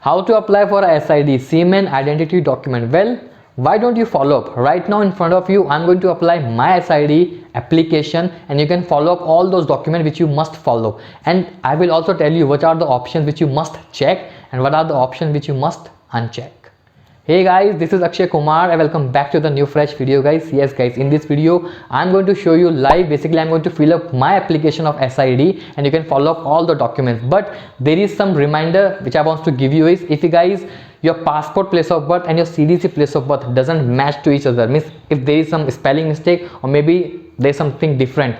How to apply for a SID Seamen identity document? Well, why don't you follow up? Right now in front of you, I'm going to apply my SID application, and you can follow up all those documents which you must follow. And I will also tell you what are the options which you must check and what are the options which you must uncheck. Hey guys, this is Akshay Kumar and welcome back to the new fresh video guys. Yes guys, in this video I'm going to show you live. Basically I'm going to fill up my application of SID and you can follow up all the documents. But there is some reminder which I want to give you is, if you guys your passport place of birth and your CDC place of birth doesn't match to each other, means if there is some spelling mistake or maybe there's something different,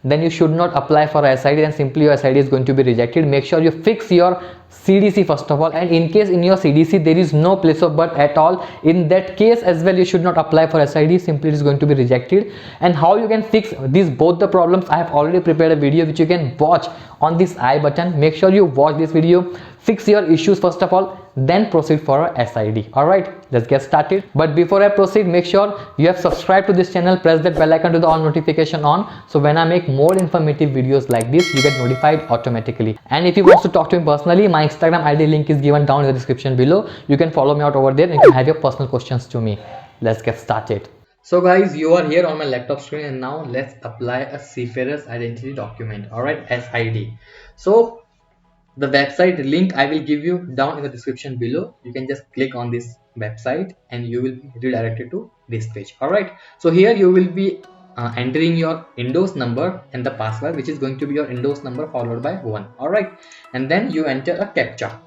then you should not apply for SID and simply your SID is going to be rejected. Make sure you fix your CDC first of all, and in case in your CDC there is no place of birth at all, in that case as well you should not apply for SID, simply it is going to be rejected. And how you can fix these both the problems, I have already prepared a video which you can watch on this I button. Make sure you watch this video, fix your issues first of all, then proceed for a SID. Alright, let's get started. But before I proceed, make sure you have subscribed to this channel, press that bell icon to the all notification on, so when I make more informative videos like this you get notified automatically. And if you want to talk to me personally, my Instagram ID link is given down in the description below. You can follow me out over there and you can have your personal questions to me. Let's get started. So guys, you are here on my laptop screen and now let's apply a Seafarer's identity document. Alright, SID. So the website link I will give you down in the description below. You can just click on this website and you will be redirected to this page. Alright, so here you will be entering your Windows number and the password, which is going to be your Windows number followed by 1. Alright, and then you enter a CAPTCHA.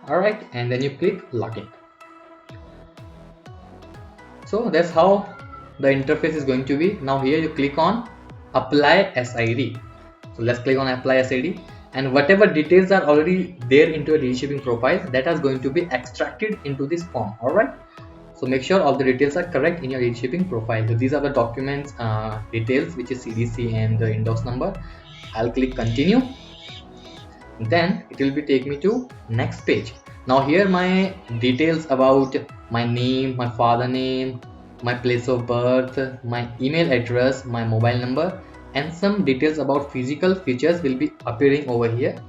Alright, and then you click login. So that's how the interface is going to be. Now here you click on apply SID. So let's click on apply SID, and whatever details are already there into a reshaping profile, that is going to be extracted into this form. Alright, so make sure all the details are correct in your reshaping profile. So these are the documents details, which is CDC and the Windows number. I'll click continue, then it will be take me to next page. Now here my details about my name, my father name, my place of birth, my email address, my mobile number, and some details about physical features will be appearing over here.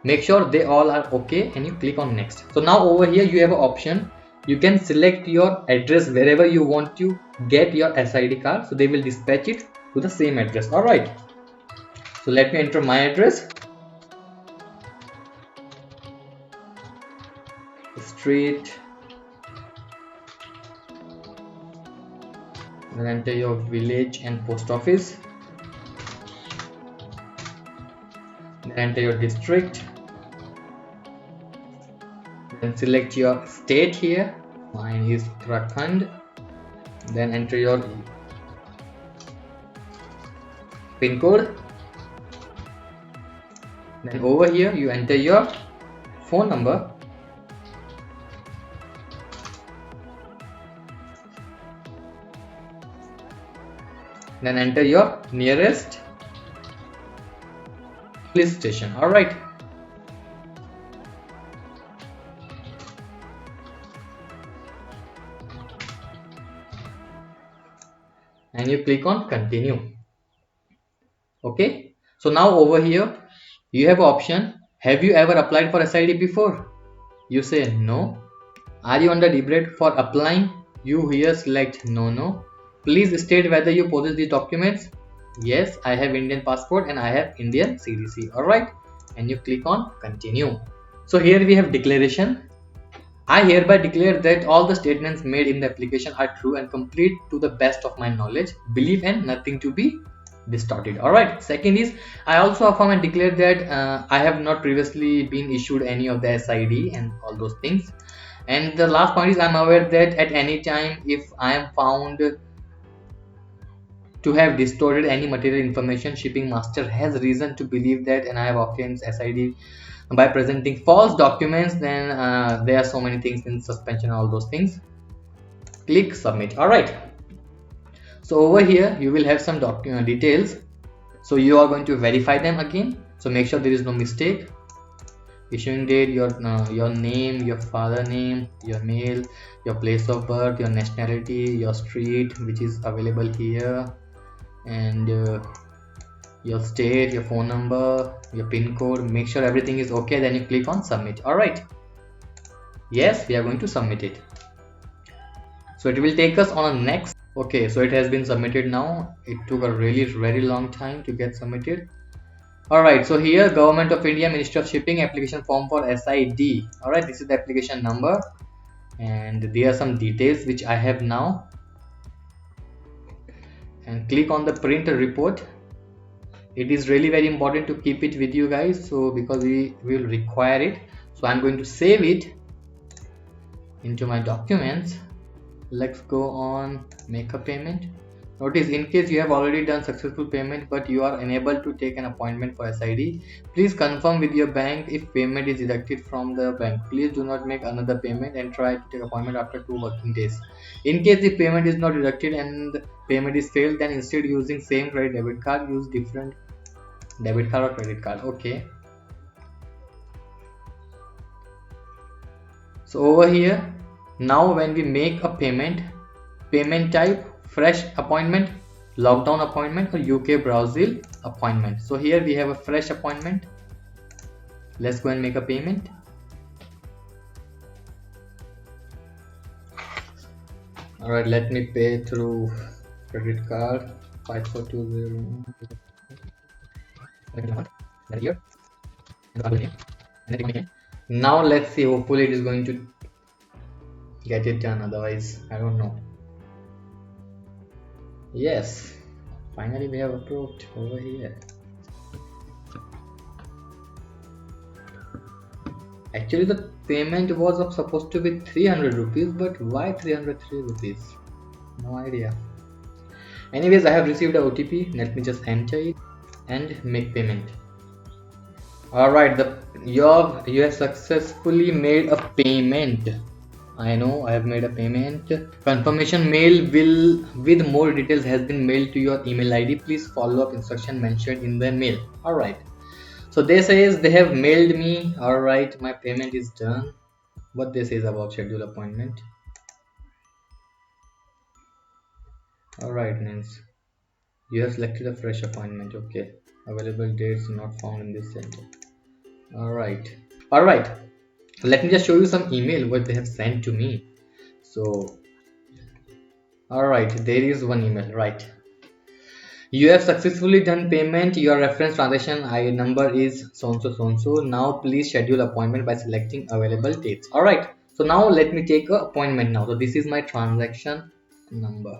Make sure they all are okay and you click on next. So now over here you have an option. You can select your address wherever you want to get your SID card, so they will dispatch it to the same address. Alright, so let me enter my address. Street, then enter your village and post office, then enter your district, then select your state here. Mine is Uttarakhand. Then enter your pin code, then over here you enter your phone number, then enter your nearest police station. Alright, and you click on continue. Okay, so now over here you have option, have you ever applied for SID before? You say no. Are you under debate for applying? You here select no. Please state whether you possess these documents. Yes, I have Indian passport and I have Indian CDC. Alright, and you click on continue. So here we have declaration. I hereby declare that all the statements made in the application are true and complete to the best of my knowledge, belief, and nothing to be distorted. Alright, second is, I also affirm and declare that I have not previously been issued any of the SID and all those things. And the last point is, I am aware that at any time if I am found to have distorted any material information, shipping master has reason to believe that, and I have obtained SID by presenting false documents, then there are so many things in suspension, all those things. Click submit. Alright, so over here you will have some document details, so you are going to verify them again. So make sure there is no mistake. Issuing date, your name, your father name, your mail, your place of birth, your nationality, your street which is available here, and your state, your phone number, your pin code. Make sure everything is okay, then you click on submit. All right, yes, we are going to submit it. So it will take us on a next. Okay, so it has been submitted now. It took a really very long time to get submitted. Alright, so here Government of India, Ministry of Shipping, application form for SID. Alright, this is the application number, and there are some details which I have now. And click on the print report. It is really very important to keep it with you guys, so because we will require it. So I'm going to save it into my documents. Let's go on make a payment. Notice, in case you have already done successful payment but you are unable to take an appointment for SID, please confirm with your bank if payment is deducted from the bank. Please do not make another payment and try to take appointment after 2 working days. In case the payment is not deducted and the payment is failed, then instead using same credit debit card, use different debit card or credit card. Okay. So over here, now when we make a payment type, fresh appointment, lockdown appointment, or UK Brazil appointment. So here we have a fresh appointment. Let's go and make a payment. All right, let me pay through credit card 5420. Now let's see, hopefully it is going to get it done, otherwise I don't know. Yes, finally we have approved over here. Actually the payment was supposed to be 300 rupees, but why 303 rupees? No idea. Anyways, I have received a OTP. Let me just enter it and make payment. Alright, you have successfully made a payment. I know I have made a payment. Confirmation mail with more details has been mailed to your email ID. Please follow up instruction mentioned in the mail. Alright, so they says they have mailed me. Alright, my payment is done. What they says about schedule appointment. Alright, means you have selected a fresh appointment. Okay, available dates not found in this center. Alright, let me just show you some email what they have sent to me. So alright, there is one email, right? You have successfully done payment. Your reference transaction ID number is so and so. Now please schedule appointment by selecting available dates. Alright, so now let me take an appointment now. So this is my transaction number.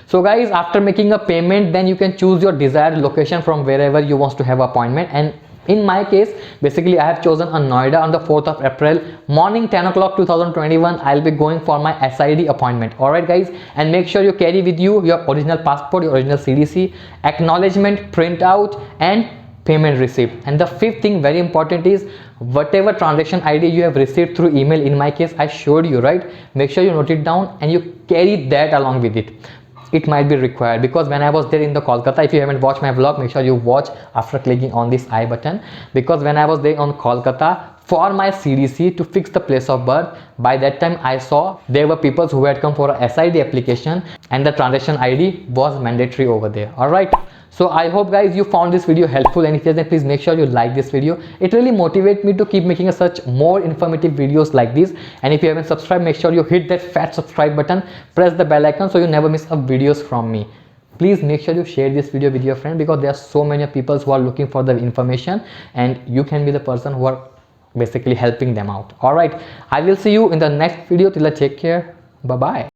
So guys, after making a payment, then you can choose your desired location from wherever you want to have appointment. And in my case, basically I have chosen a Noida on the 4th of April morning 10 o'clock 2021. I'll be going for my SID appointment. Alright guys, and make sure you carry with you your original passport, your original CDC, acknowledgement printout, and payment receipt. And the fifth thing, very important, is whatever transaction ID you have received through email. In my case I showed you, right? Make sure you note it down and you carry that along with it. It might be required, because when I was there in the Kolkata, if you haven't watched my vlog, make sure you watch after clicking on this I button, because when I was there on Kolkata for my CDC to fix the place of birth, by that time I saw there were people who had come for a SID application and the transaction ID was mandatory over there. Alright, so I hope guys you found this video helpful, and if yes, then please make sure you like this video. It really motivates me to keep making such more informative videos like this. And if you haven't subscribed, make sure you hit that fat subscribe button, press the bell icon so you never miss a videos from me. Please make sure you share this video with your friend, because there are so many people who are looking for the information and you can be the person who are basically helping them out. Alright, I will see you in the next video. Till then, take care. Bye bye.